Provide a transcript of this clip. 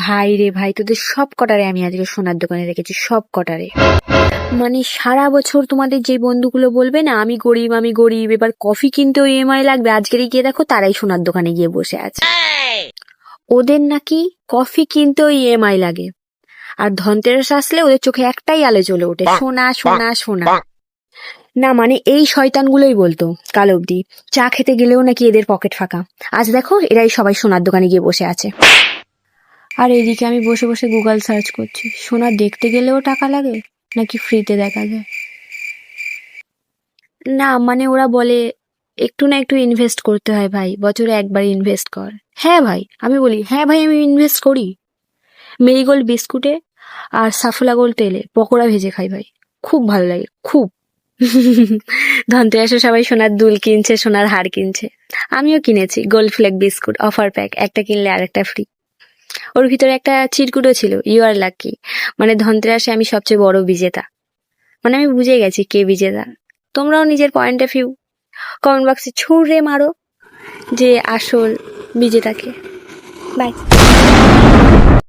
ভাই রে ভাই, তোদের সব কটারে আমি আজকে সোনার দোকানে রেখেছি, সব কটারে। মানে সারা বছর তোমাদের যে বন্ধুগুলো বলবে না আমি গরিব আমি গরিব, এবার কফি কিনতেও ইএমআই লাগবে, আজকেরই গিয়ে দেখো তারাই সোনার দোকানে গিয়ে বসে আছে। ওদের নাকি কফি কিনতেও ইএমআই লাগে, আর ধনতেরাস আসলে ওদের চোখে একটাই আলো জ্বলে ওঠে, সোনা সোনা সোনা। না মানে এই শয়তানগুলোই বলতো কাল অব্দি চা খেতে গেলেও নাকি এদের পকেট ফাঁকা। আজ দেখো এরাই সবাই সোনার দোকানে গিয়ে বসে আছে। আর এদিকে আমি বসে বসে গুগল সার্চ করছি, সোনা দেখতে গেলেও টাকা লাগে নাকি ফ্রিতে দেখা যায়। না মানে ওরা বলে একটু না একটু ইনভেস্ট করতে হয় ভাই, বছরে একবার ইনভেস্ট কর। হ্যাঁ ভাই, আমি বলি হ্যাঁ ভাই আমি ইনভেস্ট করি। মেরিগোল্ড বিস্কুটে আর সাফোলা গোল্ড তেলে পকোড়া ভেজে খাই ভাই, খুব ভালো লাগে খুব। ধনতেরাসে সবাই সোনার দুল কিনছে, সোনার হার কিনছে, আমিও কিনেছি গোল্ড ফ্লেক বিস্কুট, অফার প্যাক, একটা কিনলে আরেকটা ফ্রি। ওর ভিতরে একটা চিরকুটও ছিল, ইউ আর লাকি, মানে ধনতেরাসে আমি সবচেয়ে বড় বিজেতা। মানে আমি বুঝে গেছি কে বিজেতা। তোমরাও নিজের পয়েন্ট অফ ভিউ কমেন্ট বক্সে ছুড়ে মারো যে আসল বিজেতাকে। বাই।